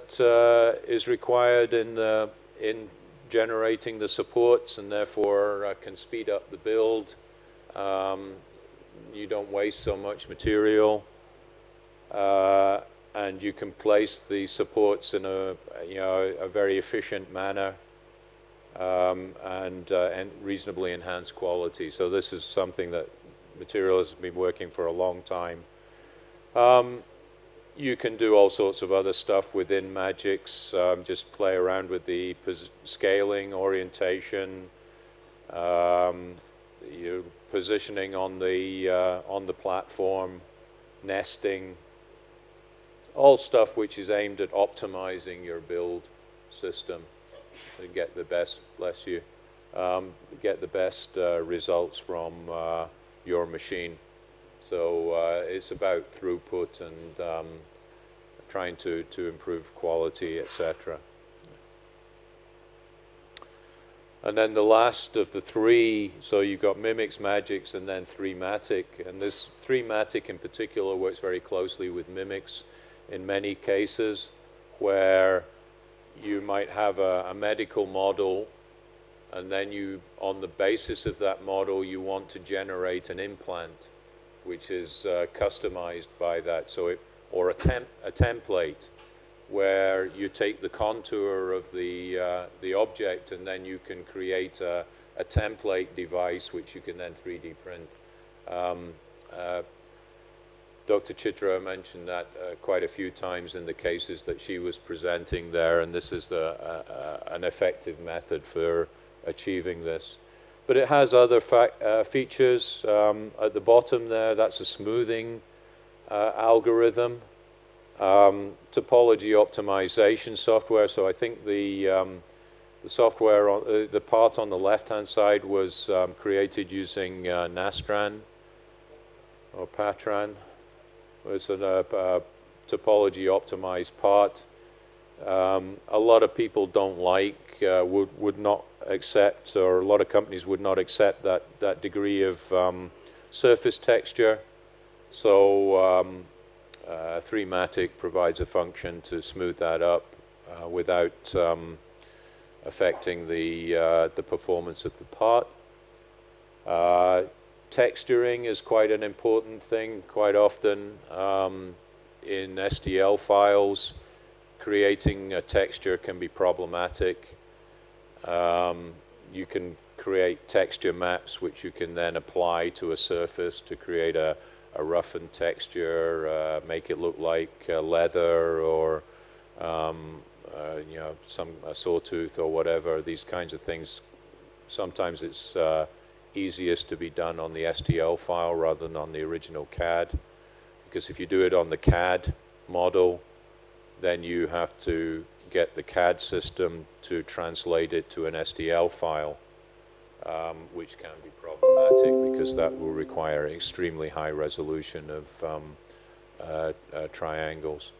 that is required in generating the supports, and therefore can speed up the build. You don't waste so much material, and you can place the supports in a very efficient manner, and reasonably enhanced quality. So this is something that Materials has been working for a long time. You can do all sorts of other stuff within Magix. Just play around with the scaling, orientation, your positioning on the platform, nesting, all stuff which is aimed at optimizing your build system to get the best, bless you, get the best results from your machine. So it's about throughput and trying to improve quality, etc. And then the last of the three, so you've got Mimix, Magix, and then 3-Matic. And this 3-Matic in particular works very closely with Mimix in many cases, where you might have a medical model, and then you, on the basis of that model, you want to generate an implant, which is customized by that. So or a template, where you take the contour of the object, and then you can create a template device which you can then 3D print. Dr. Chitra mentioned that quite a few times in the cases that she was presenting there, and this is an effective method for achieving this. But it has other features. At the bottom there, that's a smoothing algorithm, topology optimization software. So I think the software, the part on the left-hand side was created using Nastran or Patran. It's a topology optimized part. A lot of people don't like, would not accept, or a lot of companies would not accept that degree of surface texture. So 3-Matic provides a function to smooth that up without affecting the performance of the part. Texturing is quite an important thing. Quite often in STL files, creating a texture can be problematic. You can create texture maps which you can then apply to a surface to create a roughened texture, make it look like leather or a sawtooth or whatever. These kinds of things, sometimes it's easiest to be done on the STL file rather than on the original CAD, because if you do it on the CAD model, then you have to get the CAD system to translate it to an STL file, which can be problematic because that will require extremely high resolution of triangles.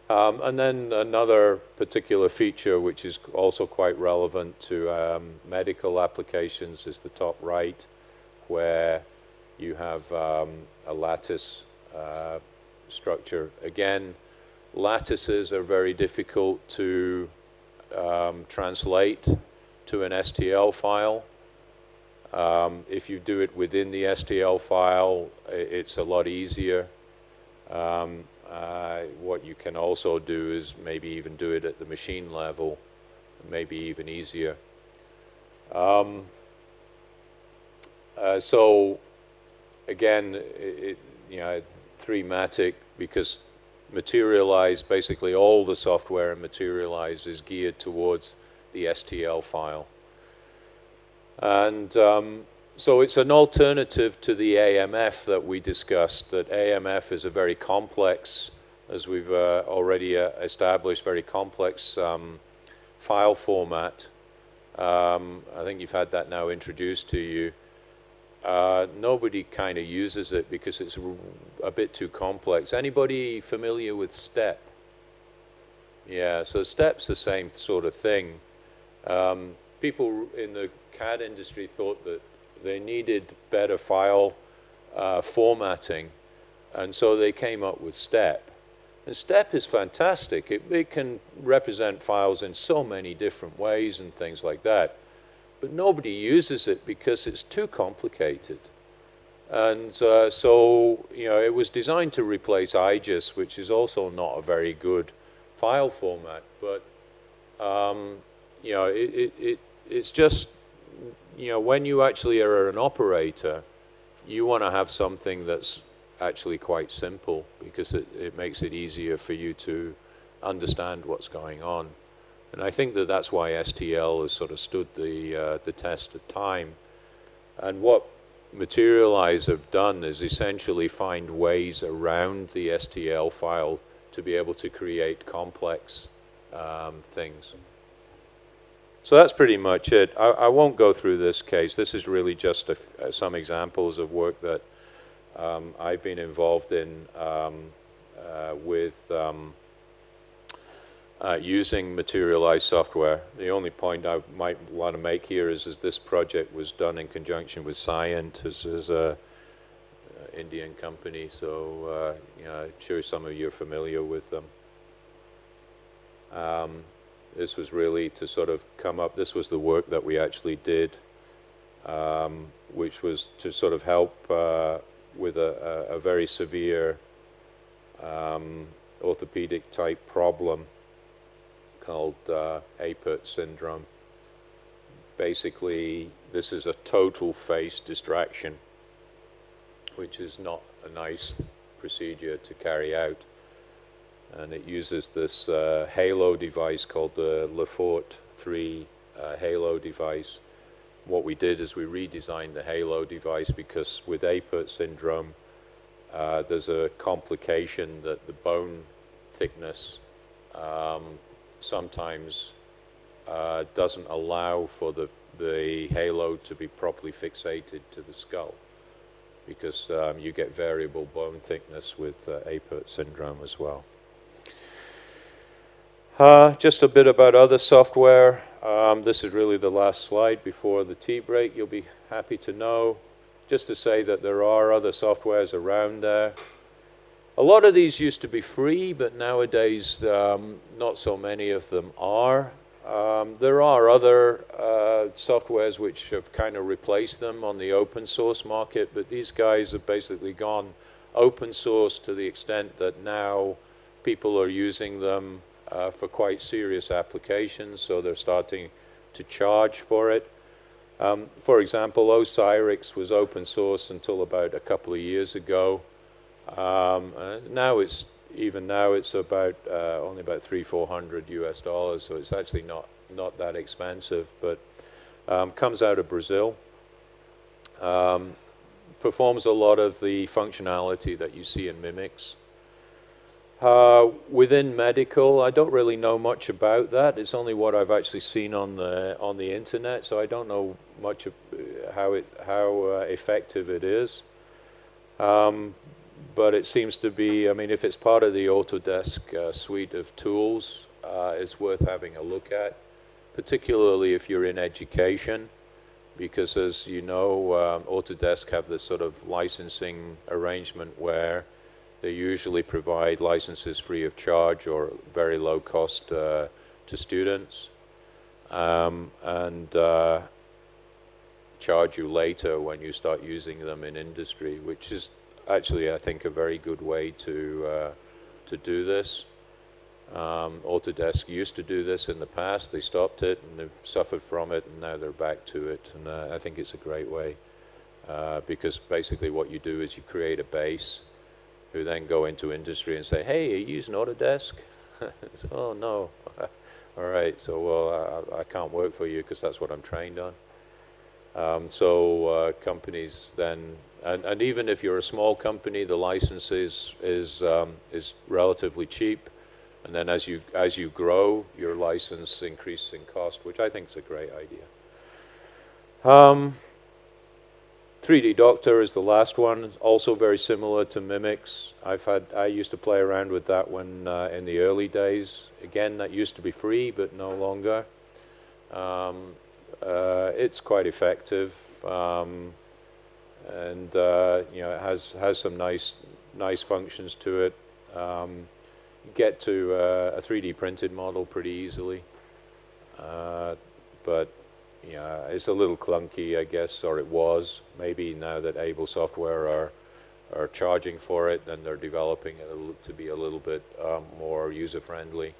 And then another particular feature which is also quite relevant to medical applications is the top right, where you have a lattice structure. Again, lattices are very difficult to translate to an STL file. If you do it within the STL file, it's a lot easier. What you can also do is maybe even do it at the machine level, maybe even easier. So again, 3-Matic, because Materialize, basically all the software in Materialize is geared towards the STL file. And so it's an alternative to the AMF that we discussed, that AMF is a very complex, as we've already established, very complex file format. I think you've had that now introduced to you. Nobody kind of uses it because it's a bit too complex. Anybody familiar with STEP? Yeah, so STEP's the same sort of thing. People in the CAD industry thought that they needed better file formatting, and so they came up with STEP. And STEP is fantastic. It can represent files in so many different ways and things like that. But nobody uses it because it's too complicated. And so, it was designed to replace IGES, which is also not a very good file format. But, it's just, when you actually are an operator, you want to have something that's actually quite simple, because it makes it easier for you to understand what's going on. And I think that's why STL has sort of stood the test of time. And what Materialize have done is essentially find ways around the STL file to be able to create complex things. So that's pretty much it. I won't go through this case. This is really just some examples of work that I've been involved in with using Materialize software. The only point I might want to make here is this project was done in conjunction with Scient, as a Indian company. So I'm sure some of you are familiar with them. This was really to sort of come up. This was the work that we actually did, which was to sort of help with a very severe orthopedic type problem called Apert syndrome. Basically, this is a total face distraction, which is not a nice procedure to carry out. And it uses this halo device called the Lefort 3 halo device. What we did is we redesigned the halo device because with Apert syndrome, there's a complication that the bone thickness sometimes doesn't allow for the halo to be properly fixated to the skull, because you get variable bone thickness with Apert syndrome as well. Just a bit about other software. This is really the last slide before the tea break. You'll be happy to know, just to say that there are other softwares around there. A lot of these used to be free, but nowadays not so many of them are. There are other softwares which have kind of replaced them on the open source market, but these guys have basically gone open source to the extent that now people are using them for quite serious applications, so they're starting to charge for it. For example, Osirix was open source until about a couple of years ago. Now it's about only about $300-400 US, so it's actually not that expensive, but comes out of Brazil. Performs a lot of the functionality that you see in Mimics. Within medical, I don't really know much about that. It's only what I've actually seen on the internet, so I don't know much of how effective it is. But it seems to be, I mean, if it's part of the Autodesk suite of tools, it's worth having a look at, particularly if you're in education, because as you know, Autodesk have this sort of licensing arrangement where they usually provide licenses free of charge or very low cost to students, and charge you later when you start using them in industry, which is actually, I think, a very good way to do this. Autodesk used to do this in the past. They stopped it and they've suffered from it, and now they're back to it. And I think it's a great way because basically what you do is you create a base who then go into industry and say, "Hey, are you using Autodesk?" So, "Oh no." All right. So, well, I can't work for you because that's what I'm trained on. So companies then. And even if you're a small company, the license is relatively cheap, and then as you grow, your license increases in cost, which I think is a great idea. 3D Doctor is the last one, also very similar to Mimics. I used to play around with that when in the early days. Again, that used to be free, but no longer. It's quite effective. And it has some nice functions to it. get to a 3D printed model pretty easily. But yeah, it's a little clunky, I guess, or it was. Maybe now that Able Software are charging for it, and they're developing it to be a little bit more user-friendly.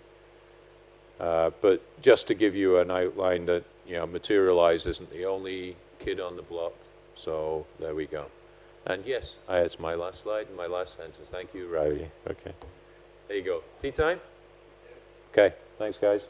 But just to give you an outline that, you know, Materialize isn't the only kid on the block. So there we go. And yes, it's my last slide and my last sentence. Thank you, Ravi. Okay. There you go. Tea time? Okay. Thanks, guys.